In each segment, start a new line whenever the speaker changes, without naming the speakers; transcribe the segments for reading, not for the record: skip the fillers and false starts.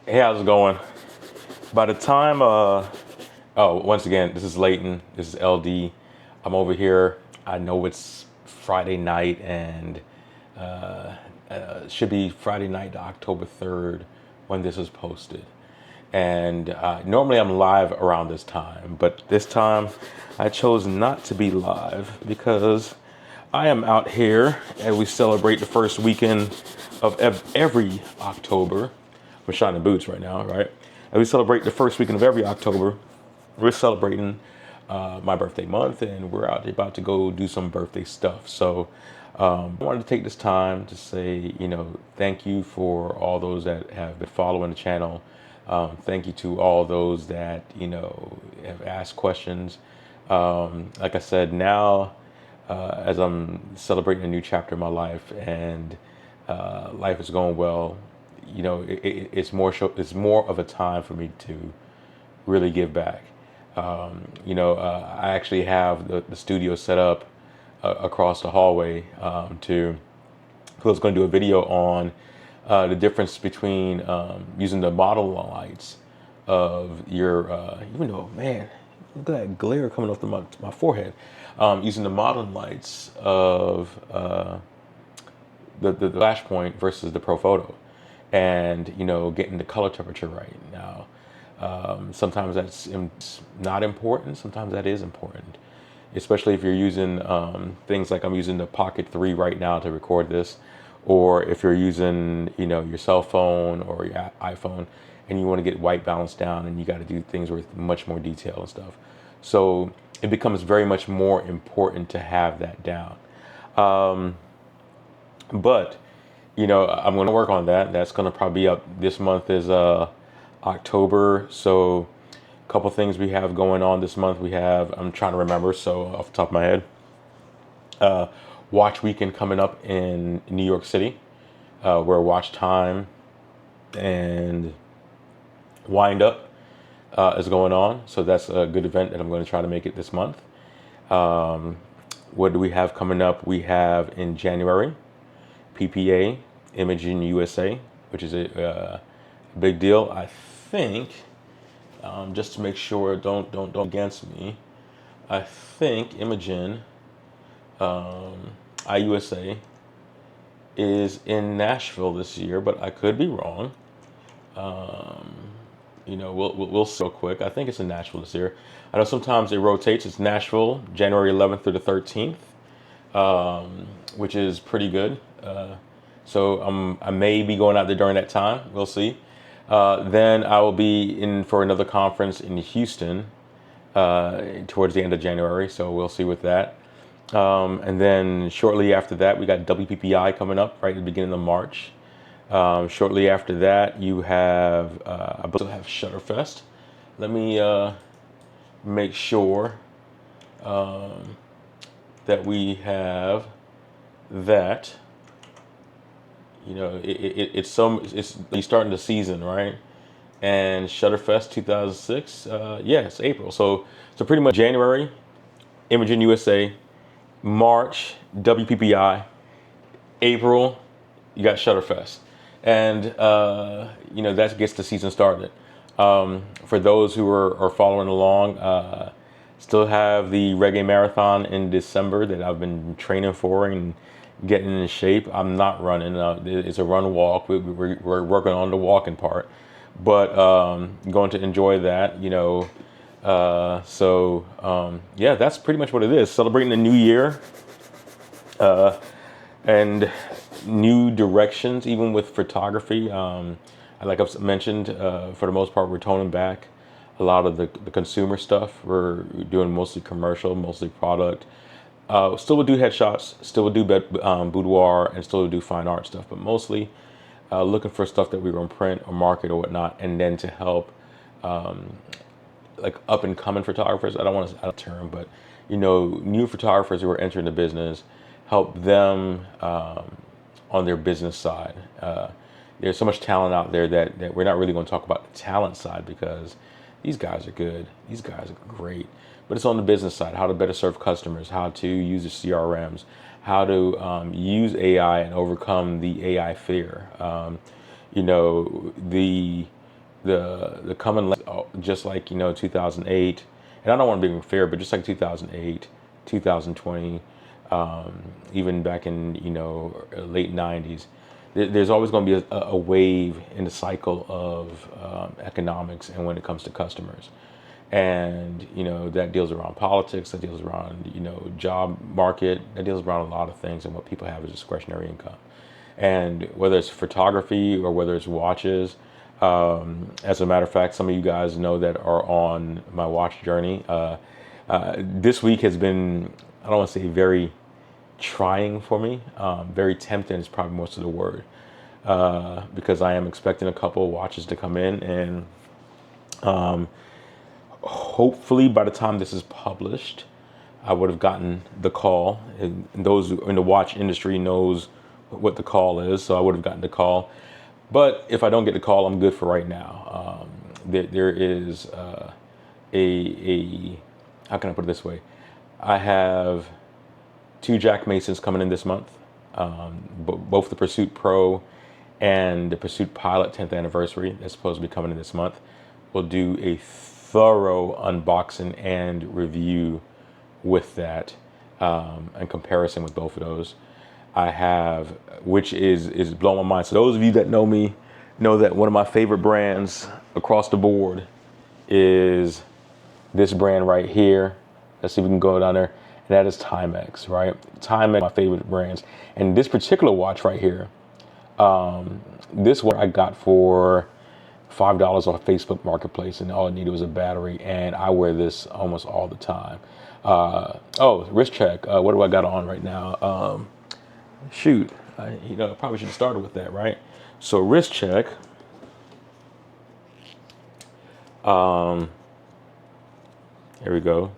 Hey, how's it going? By the time, once again, this is Leighton. This is LD. I'm over here. I know it's Friday night, and it should be Friday night, October 3rd, when this is posted. And normally I'm live around this time, but this time I chose not to be live because I am out here and we celebrate the first weekend of every October. We're shining boots right now, right? And we celebrate the first weekend of every October. We're celebrating my birthday month, and we're out about to go do some birthday stuff. So I wanted to take this time to say, thank you for all those that have been following the channel. Thank you to all those that, have asked questions. Like I said, now as I'm celebrating a new chapter in my life and life is going well, it's more of a time for me to really give back. I actually have the studio set up across the hallway to. I was going to do a video on the difference between using the model lights of your, even though, man, look at that glare coming off my forehead. Using the modeling lights of the flash point versus the pro photo, and getting the color temperature right. Now sometimes that's not important, sometimes that is important, especially if you're using things like I'm using the Pocket 3 right now to record this, or if you're using your cell phone or your iPhone and you want to get white balance down, and you got to do things with much more detail and stuff. So it becomes very much more important to have that down. But I'm going to work on that. That's going to probably be up. This month is October, so a couple things we have going on this month. I'm trying to remember, so off the top of my head, Watch Weekend coming up in New York City, where Watch Time and Wind Up is going on. So that's a good event, and I'm going to try to make it this month. What do we have coming up? We have in January, PPA, Imaging USA, which is a big deal. I think, just to make sure, don't against me. I think Imogen, IUSA, is in Nashville this year, but I could be wrong. We'll see real quick. I think it's in Nashville this year. I know sometimes it rotates. It's Nashville, January 11th through the 13th, which is pretty good. So I may be going out there during that time. We'll see. Then I will be in for another conference in Houston towards the end of January. So we'll see with that. And then shortly after that, we got WPPI coming up right at the beginning of March. Shortly after that, you have, I believe, have Shutterfest. Let me make sure that we have that. It's you're starting the season, right? And Shutterfest 2006, it's April. So pretty much January, Imaging USA, March, WPPI, April, you got Shutterfest, and that gets the season started. For those who are following along, still have the Reggae Marathon in December that I've been training for and getting in shape. I'm not running. It's a run walk. We're working on the walking part, but going to enjoy that. That's pretty much what it is. Celebrating the new year and new directions, even with photography. Like I've mentioned, for the most part, we're toning back a lot of the consumer stuff. We're doing mostly commercial, mostly product. Still would do headshots, still would do boudoir, and still would do fine art stuff, but mostly looking for stuff that we were in print or market or whatnot, and then to help like up and coming photographers. I don't want to add a term, but new photographers who are entering the business, help them on their business side. There's so much talent out there that we're not really going to talk about the talent side, because these guys are good. These guys are great. But it's on the business side, how to better serve customers, how to use the CRMs, how to use AI and overcome the AI fear. The the coming, just like 2008, and I don't want to be unfair, but just like 2008, 2020, even back in late 90s, there's always going to be a wave in the cycle of economics, and when it comes to customers, and that deals around politics, that deals around job market, that deals around a lot of things, and what people have as discretionary income. And whether it's photography or whether it's watches, as a matter of fact, some of you guys know that are on my watch journey. This week has been, I don't want to say very trying for me. Very tempting is probably most of the word, because I am expecting a couple of watches to come in, and hopefully by the time this is published, I would have gotten the call. And those in the watch industry knows what the call is, so I would have gotten the call. But if I don't get the call, I'm good for right now. There is a how can I put it this way? I have two Jack Masons coming in this month, both the Pursuit Pro and the Pursuit Pilot 10th anniversary. That's supposed to be coming in this month. We'll do a thorough unboxing and review with that, in comparison with both of those. I have, which is blowing my mind. So those of you that know me know that one of my favorite brands across the board is this brand right here. Let's see if we can go down there. And that is Timex, right? Timex, my favorite brands. And this particular watch right here, this one I got for $5 off Facebook Marketplace, and all I needed was a battery, and I wear this almost all the time. Wrist check. What do I got on right now? Shoot, I probably should have started with that, right? So wrist check. Here we go.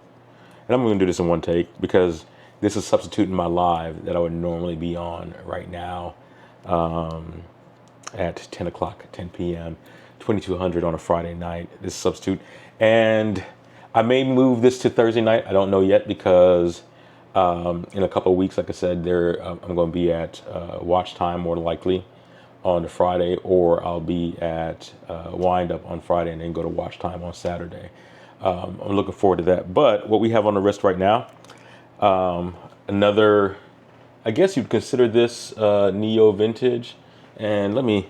And I'm going to do this in one take because this is substituting my live that I would normally be on right now, at 10 o'clock, 10 p.m., 2200 on a Friday night. This is substitute. And I may move this to Thursday night. I don't know yet because in a couple of weeks, like I said, I'm going to be at Watch Time more than likely on the Friday, or I'll be at Wind Up on Friday and then go to Watch Time on Saturday. I'm looking forward to that. But what we have on the wrist right now, another, I guess you'd consider this Neo Vintage. And let me,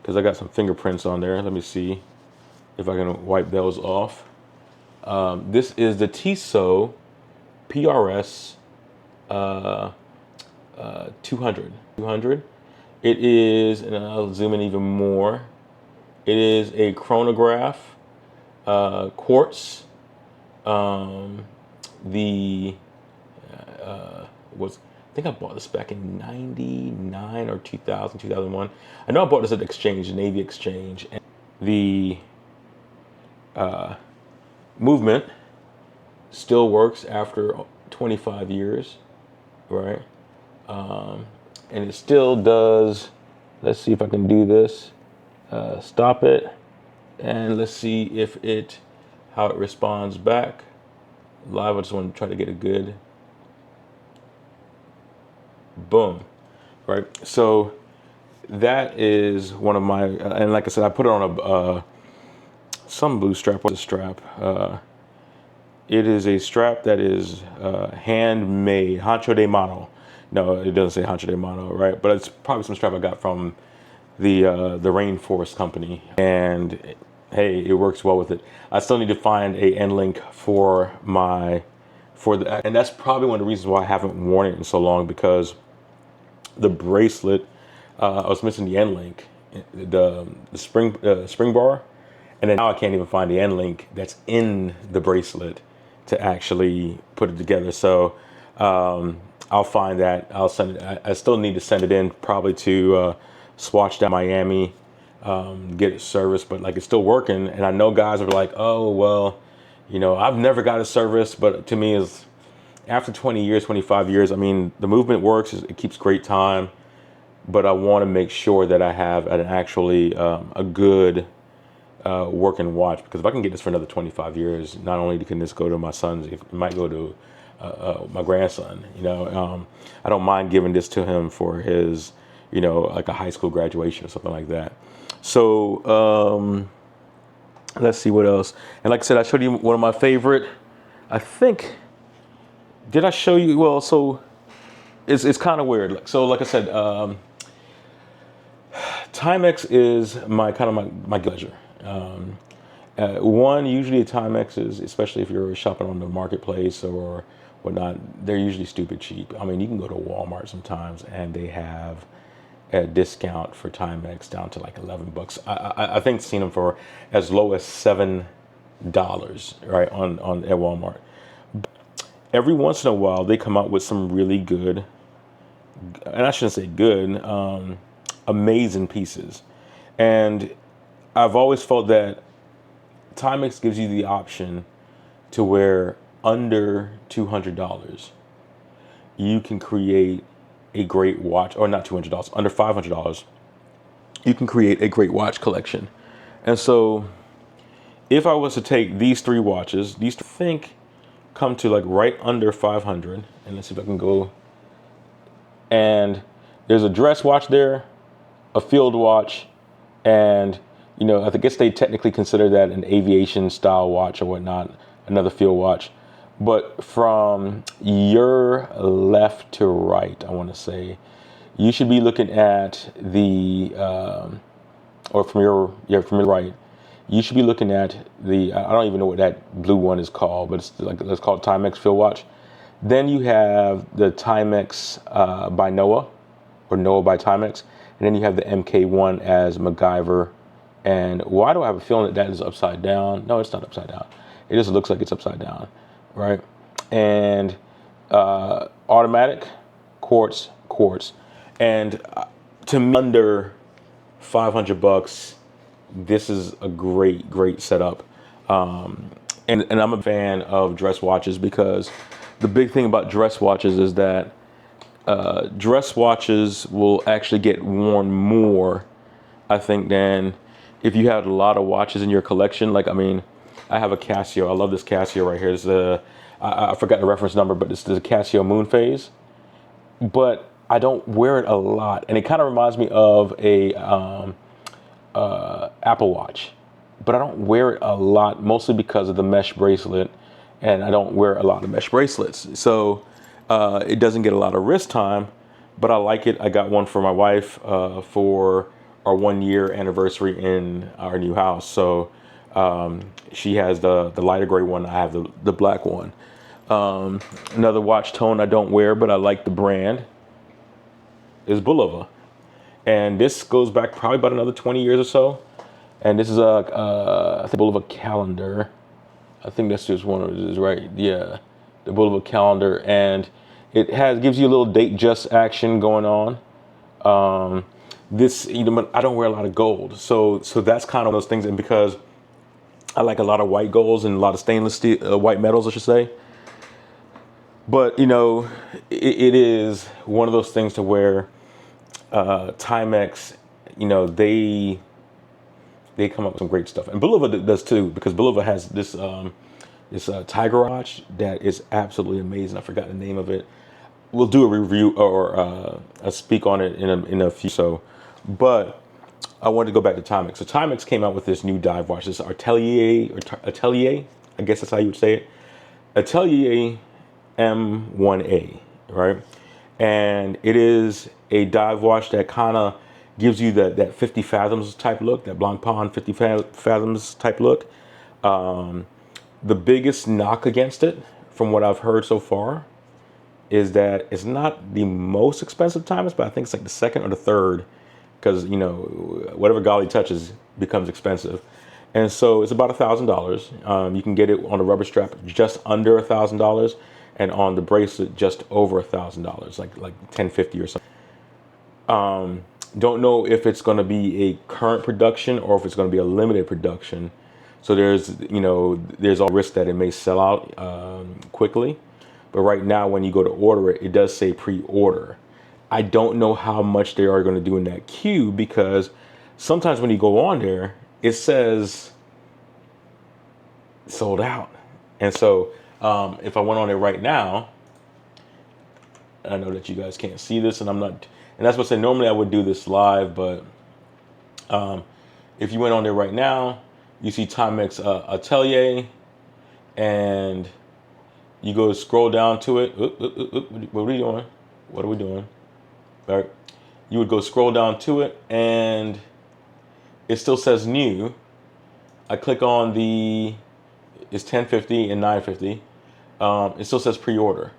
because I got some fingerprints on there, let me see if I can wipe those off. This is the Tissot PRS 200. It is, and I'll zoom in even more. It is a chronograph, quartz. I think I bought this back in 99 or 2000, 2001. I know I bought this at the exchange, the Navy Exchange. And the movement still works after 25 years, right? And it still does. Let's see if I can do this. Stop it, and let's see if how it responds back. Live, I just want to try to get a good boom, right? So that is one of my, and like I said, I put it on some blue strap. What's the strap? It is a strap that is handmade, Hancho de Mano. No, it doesn't say Hancho de Mano, right? But it's probably some strap I got from the Rainforest company, and hey, it works well with it. I still need to find a end link for the, and that's probably one of the reasons why I haven't worn it in so long, because the bracelet, I was missing the end link, the spring bar, and then now I can't even find the end link that's in the bracelet to actually put it together. So I'll find that. I'll send it. I still need to send it in probably to Swatch down Miami, get it serviced, but like it's still working. And I know guys are like, oh, well, I've never got a service, but to me is after 20 years, 25 years, I mean, the movement works, it keeps great time, but I want to make sure that I have an actually a good working watch, because if I can get this for another 25 years, not only can this go to my sons, it might go to my grandson. I don't mind giving this to him for his, like a high school graduation or something like that. So Let's see what else. And like I said, I showed you one of my favorite. I think, did I show you? Well, so it's kind of weird. So like I said, Timex is my kind of my pleasure. One, usually Timex is, especially if you're shopping on the marketplace or whatnot, they're usually stupid cheap. I mean, you can go to Walmart sometimes and they have a discount for Timex down to like $11. I think seen them for as low as $7, right, on at Walmart. Every once in a while, they come out with some really good, and I shouldn't say good, amazing pieces. And I've always felt that Timex gives you the option to where under $200, you can create a great watch, or not $200, under $500, you can create a great watch collection. And so if I was to take these three watches, these I think come to like right under 500. And let's see if I can go. And there's a dress watch there, a field watch, and I guess they technically consider that an aviation style watch or whatnot, another field watch. But from your left to right, I want to say, you should be looking at the, or from your right, you should be looking at the, I don't even know what that blue one is called, but it's like, let's call it Timex field watch. Then you have the Timex by Noah, or Noah by Timex. And then you have the MK1 as MacGyver. And why do I have a feeling that is upside down? No, it's not upside down. It just looks like it's upside down, right? And automatic, quartz. And to me, under $500, this is a great setup. And I'm a fan of dress watches because the big thing about dress watches is that dress watches will actually get worn more, I think, than if you had a lot of watches in your collection. Like, I mean, I have a Casio. I love this Casio right here. It's I forgot the reference number, but it's the Casio Moon Phase. But I don't wear it a lot, and it kind of reminds me of a Apple Watch. But I don't wear it a lot, mostly because of the mesh bracelet, and I don't wear a lot of mesh bracelets. So it doesn't get a lot of wrist time, but I like it. I got one for my wife for our 1 year anniversary in our new house. So she has the lighter gray one. I have the black one. Another watch tone I don't wear, but I like the brand, is Bulova. And this goes back probably about another 20 years or so. And this is I think Bulova calendar. I think that's just one of it, is right. Yeah, the Bulova calendar, and it gives you a little date just action going on. This, but I don't wear a lot of gold, so that's kind of those things. And because I like a lot of white golds and a lot of stainless steel, white metals, I should say. But it is one of those things to where Timex, they come up with some great stuff, and Bulova does too, because Bulova has this Tiger watch that is absolutely amazing. I forgot the name of it. We'll do a review or a speak on it in a few. So, but I wanted to go back to Timex. So Timex came out with this new dive watch, this Atelier, I guess that's how you would say it, Atelier M1A, right? And it is a dive watch that kind of gives you that 50 fathoms type look, that Blanc Pond 50 fathoms type look. The biggest knock against it, from what I've heard so far, is that it's not the most expensive Timex, but I think it's like the second or the third, because whatever golly touches becomes expensive. And so it's about $1,000. You can get it on a rubber strap just under $1,000, and on the bracelet just over $1,000, like $1,050 or something. Don't know if it's going to be a current production or if it's going to be a limited production. So there's all risk that it may sell out quickly. But right now, when you go to order it, it does say pre-order. I don't know how much they are going to do in that queue, because sometimes when you go on there, it says sold out. And so if I went on there right now, I know that you guys can't see this, and that's what I say, normally I would do this live, but if you went on there right now, You see Timex Atelier, and you go scroll down to it. What are we doing? What are we doing? All right. You would go scroll down to it, and it still says new. I click on it's 1050 and 950. It still says pre-order.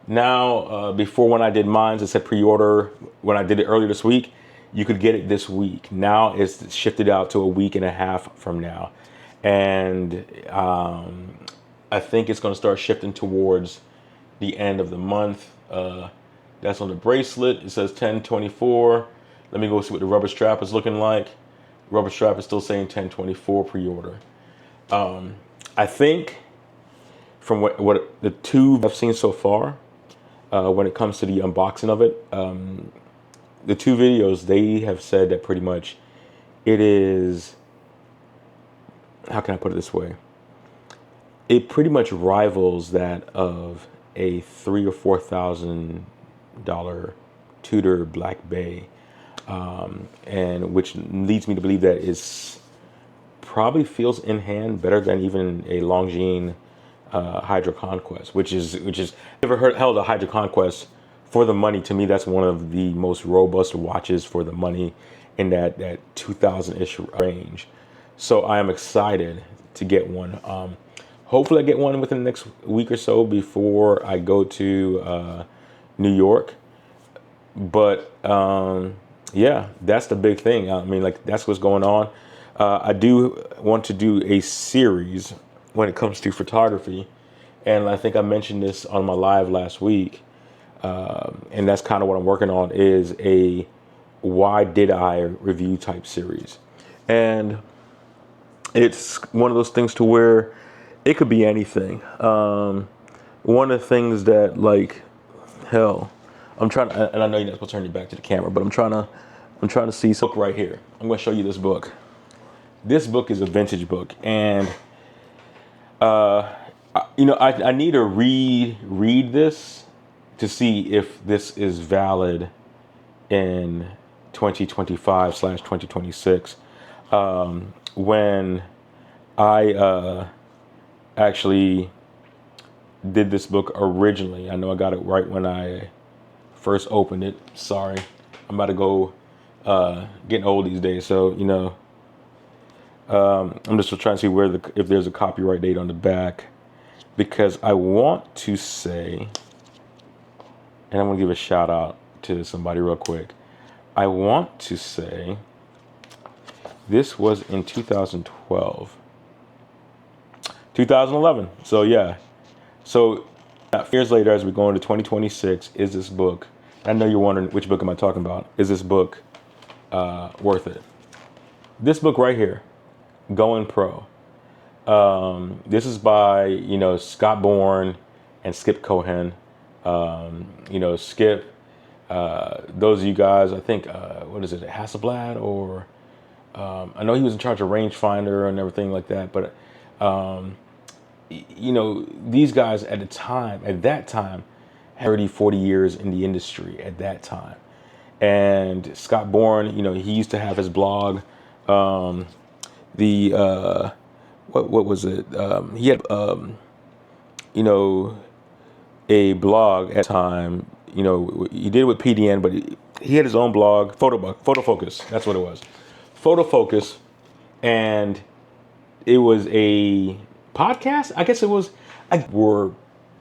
Now, before when I did mine, it said pre-order. When I did it earlier this week, you could get it this week. Now it's shifted out to a week and a half from now. And I think it's going to start shifting towards the end of the month. That's on the bracelet. It says 1024. Let me go see what the rubber strap is looking like. Rubber strap is still saying 1024 pre-order. I think from what the two I've seen so far, when it comes to the unboxing of it, the two videos, they have said that pretty much it is, how can I put it this way? It pretty much rivals that of a $3,000 or $4,000 Tudor Black Bay, and which leads me to believe that it's probably feels in hand better than even a Longines Hydro Conquest, which is never held a Hydro Conquest for the money. To me, that's one of the most robust watches for the money in that 2000-ish range. So I am excited to get one. Hopefully I get one within the next week or so before I go to New York. But yeah, that's the big thing. I mean, like, that's what's going on. I do want to do a series when it comes to photography, and I think I mentioned this on my live last week, and that's kind of what I'm working on, is a why did I review type series. And it's one of those things to where it could be anything. One of the things that, like, hell, I'm trying to, and I know you're not supposed to turn your back to the camera, but I'm trying to see this book right here. I'm going to show you this book. This book is a vintage book, and I need to read this to see if this is valid in 2025/2026. When I actually did this book originally, I know I got it right when I first opened it. Sorry, I'm about to go getting old these days, so I'm just trying to see if there's a copyright date on the back, because I want to say, and I'm gonna give a shout out to somebody real quick. I want to say this was in 2012, 2011. So yeah, so years later, as we go into 2026, is this book? I know you're wondering, which book am I talking about? Is this book worth it? This book right here, Going Pro. This is by Scott Bourne and Skip Cohen. Skip. Those of you guys, I think, what is it, Hasselblad, or I know he was in charge of rangefinder and everything like that. But these guys at that time, had 30, 40 years in the industry at that time. And Scott Bourne, he used to have his blog. What was it? He had a blog at the time. He did it with PDN, but he had his own blog, Photo Focus. That's what it was, Photo Focus, and it was a podcast. I guess it was. Were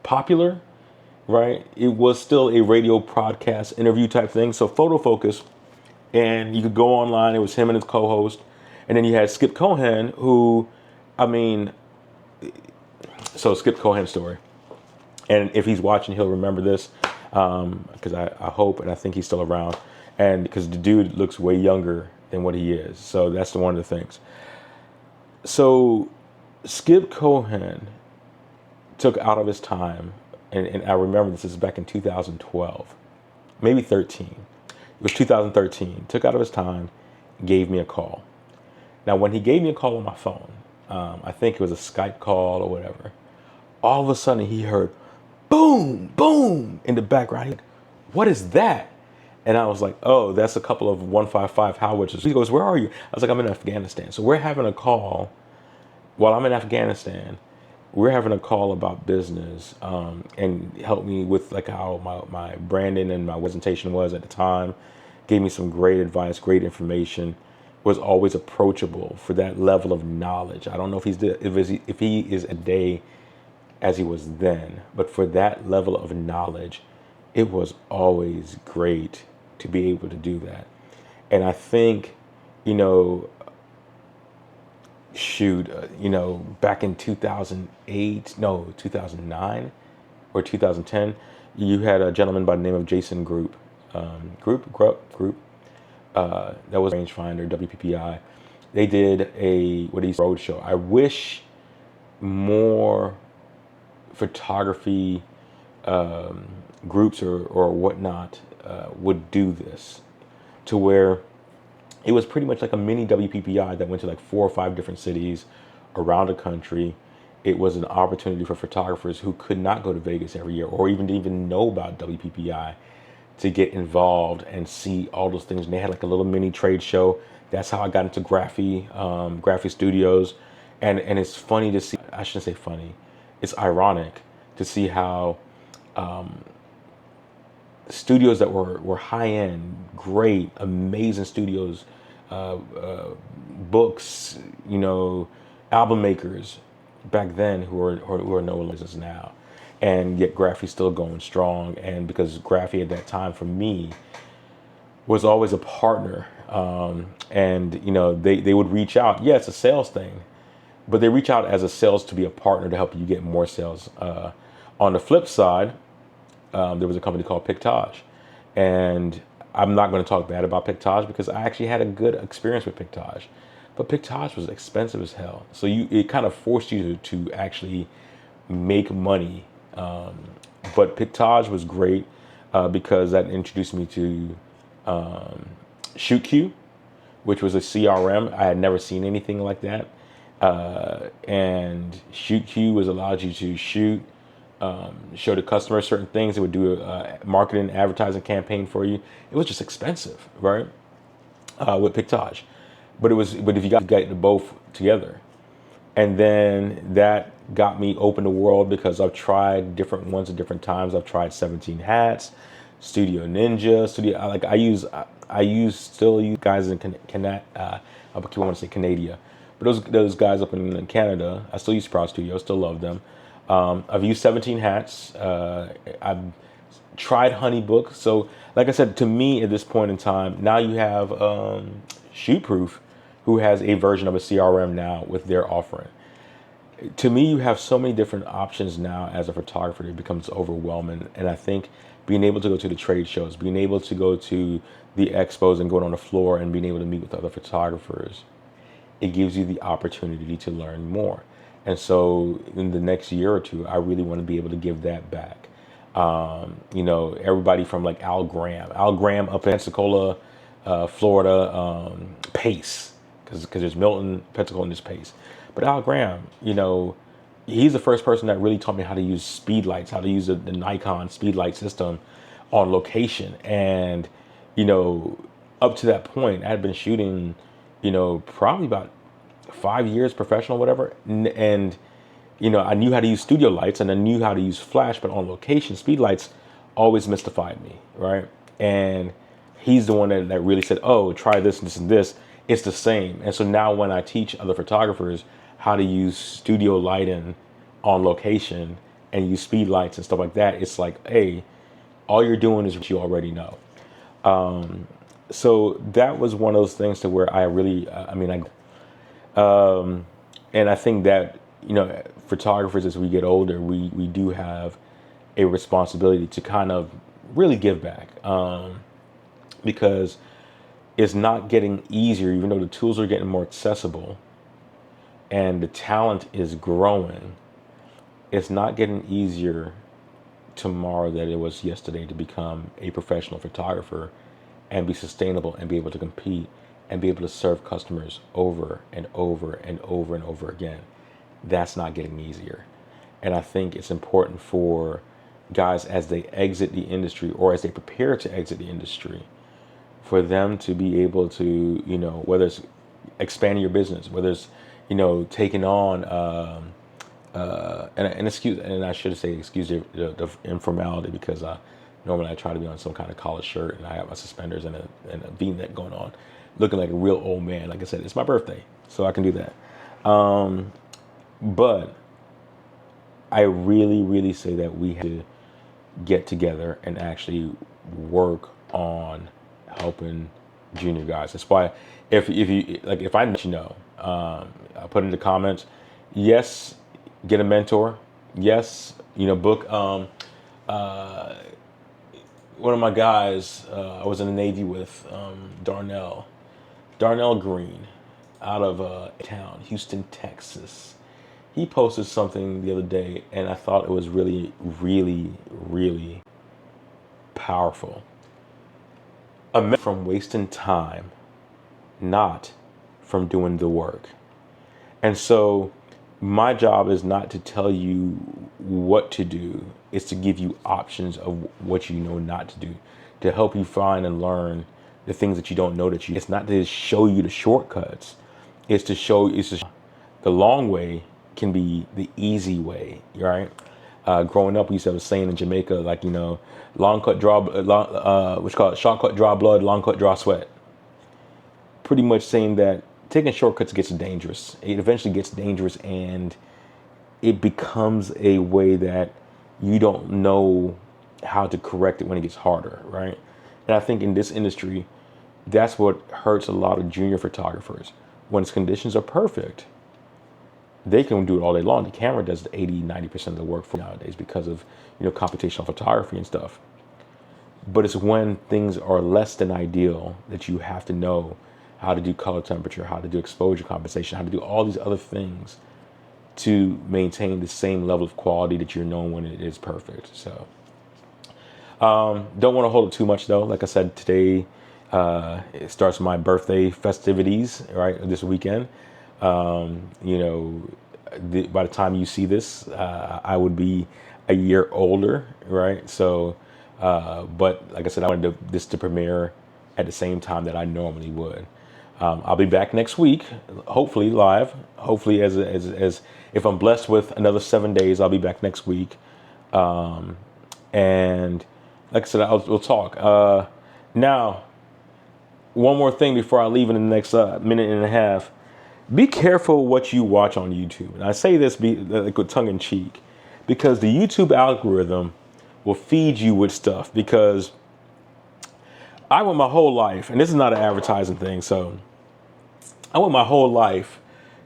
popular, right? It was still a radio podcast interview type thing. So Photo Focus, and you could go online. It was him and his co-host. And then you had Skip Cohen, who, so Skip Cohen's story. And if he's watching, he'll remember this, because I hope, and I think he's still around. And because the dude looks way younger than what he is. So that's one of the things. So Skip Cohen took out of his time, and I remember this is back in 2012, maybe 13. It was 2013. Took out of his time, gave me a call. Now, when he gave me a call on my phone, I think it was a Skype call or whatever, all of a sudden he heard boom, boom in the background. He, what is that? And I was like, oh, that's a couple of 155 howitzers. He goes, where are you? I was like, I'm in Afghanistan. So we're having a call while I'm in Afghanistan, we're having a call about business, and helped me with like how my branding and my presentation was at the time. Gave me some great advice, great information. Was always approachable for that level of knowledge. I don't know if he is a day as he was then, but for that level of knowledge, it was always great to be able to do that. And I think, you know, back in 2008, no, 2009 or 2010, you had a gentleman by the name of Jason Group, that was rangefinder, WPPI. They did a what he road show. I wish more photography groups or whatnot would do this, to where it was pretty much like a mini WPPI that went to like 4 or 5 different cities around the country. It was an opportunity for photographers who could not go to Vegas every year or even know about WPPI to get involved and see all those things. And they had like a little mini trade show. That's how I got into Graphy Studios. And it's funny to see, I shouldn't say funny, it's ironic to see how studios that were high end, great, amazing studios, books, album makers back then who are no business now, and yet Graphy's still going strong. And because Graphy at that time for me was always a partner, and they would reach out. Yeah, it's a sales thing, but they reach out as a sales to be a partner to help you get more sales. On the flip side, there was a company called Pictage, and I'm not going to talk bad about Pictage because I actually had a good experience with Pictage, but Pictage was expensive as hell. So it kind of forced you to actually make money. But Pictage was great because that introduced me to ShootQ, which was a CRM. I had never seen anything like that. And ShootQ was allowed you to shoot, show the customer certain things. It would do a marketing advertising campaign for you. It was just expensive, right? With Pictage, but if you got the both together, and then that got me open to world because I've tried different ones at different times. I've tried 17 Hats, Studio Ninja, I still use guys in I want to say Canada, but those guys up in Canada, I still use Sprout Studio, still love them. I've used 17 Hats. I've tried Honeybook. So, like I said, to me at this point in time, now you have Shootproof, who has a version of a CRM now with their offering. To me, you have so many different options now as a photographer, it becomes overwhelming. And I think being able to go to the trade shows, being able to go to the expos and going on the floor and being able to meet with other photographers, it gives you the opportunity to learn more. And so in the next year or two, I really want to be able to give that back. Everybody from like Al Graham up in Pensacola, Florida, Pace, because there's Milton, Pensacola, and there's Pace. But Al Graham, he's the first person that really taught me how to use speed lights, how to use the Nikon speed light system on location. And, up to that point, I had been shooting, probably about 5 years professional, whatever. And, I knew how to use studio lights and I knew how to use flash, but on location, speed lights always mystified me, right? And he's the one that really said, oh, try this and this and this. It's the same. And so now when I teach other photographers how to use studio lighting on location and use speed lights and stuff like that, it's like, hey, all you're doing is what you already know. So that was one of those things to where I really, and I think that, photographers, as we get older, we do have a responsibility to kind of really give back, because it's not getting easier, even though the tools are getting more accessible and the talent is growing. It's not getting easier tomorrow than it was yesterday to become a professional photographer and be sustainable and be able to compete and be able to serve customers over and over and over and over again. That's not getting easier. And I think it's important for guys as they exit the industry or as they prepare to exit the industry, for them to be able to, whether it's expanding your business, whether it's, taking on, and I should say excuse the informality, because normally I try to be on some kind of collared shirt and I have my suspenders and a V-neck going on, looking like a real old man. Like I said, it's my birthday, so I can do that. But I really, really say that we have to get together and actually work on helping junior guys. That's why if I let you know, I put in the comments, yes, get a mentor. Yes, book. One of my guys, I was in the Navy with, Darnell Green, out of town, Houston, Texas. He posted something the other day, and I thought it was really, really, really powerful. From wasting time, not from doing the work. And so my job is not to tell you what to do. It's to give you options of what you know not to do, to help you find and learn the things that you don't know that you. It's not to show you the shortcuts. It's to show the long way can be the easy way, right? Growing up, we used to have a saying in Jamaica, like, long cut, draw, what's called short cut, draw blood, long cut, draw sweat. Pretty much saying that taking shortcuts gets dangerous. It eventually gets dangerous, and it becomes a way that you don't know how to correct it when it gets harder, right? And I think in this industry, that's what hurts a lot of junior photographers. When conditions are perfect, they can do it all day long. The camera does 80-90% of the work for nowadays because of computational photography and stuff. But it's when things are less than ideal that you have to know how to do color temperature, how to do exposure compensation, how to do all these other things to maintain the same level of quality that you're known when it is perfect. So don't want to hold it too much though. Like I said, today it starts my birthday festivities, right, this weekend. By the time you see this, I would be a year older, right? So, but like I said, I wanted this to premiere at the same time that I normally would. I'll be back next week, hopefully live. Hopefully, as if I'm blessed with another 7 days, I'll be back next week. And like I said, we'll talk. Now, one more thing before I leave in the next minute and a half. Be careful what you watch on YouTube. And I say this with tongue in cheek, because the YouTube algorithm will feed you with stuff. Because I went my whole life, and this is not an advertising thing, so I went my whole life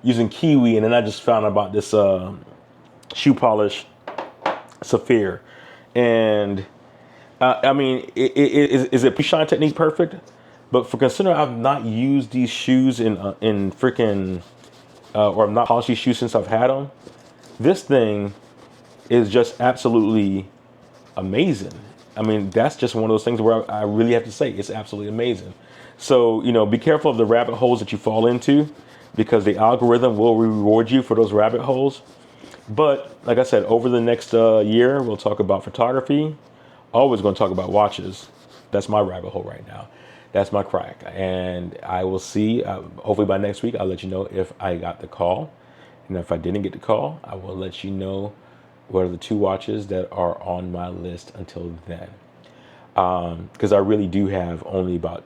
using Kiwi, and then I just found out about this shoe polish Saphir. And I mean, is it shine technique perfect? But for considering I've not used these shoes in freaking, or I've not polished these shoes since I've had them, this thing is just absolutely amazing. I mean, that's just one of those things where I really have to say it's absolutely amazing. So, be careful of the rabbit holes that you fall into, because the algorithm will reward you for those rabbit holes. But like I said, over the next year, we'll talk about photography. Always going to talk about watches. That's my rabbit hole right now. That's my crack. And I will see, hopefully by next week, I'll let you know if I got the call. And if I didn't get the call, I will let you know what are the 2 watches that are on my list until then. Because I really do have only about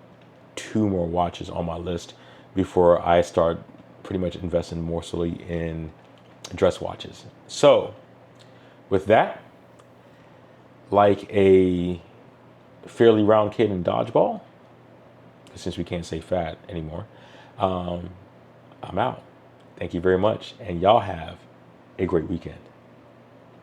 2 more watches on my list before I start pretty much investing more solely in dress watches. So with that, like a fairly round kid in dodgeball, since we can't say fat anymore, I'm out. Thank you very much, and y'all have a great weekend.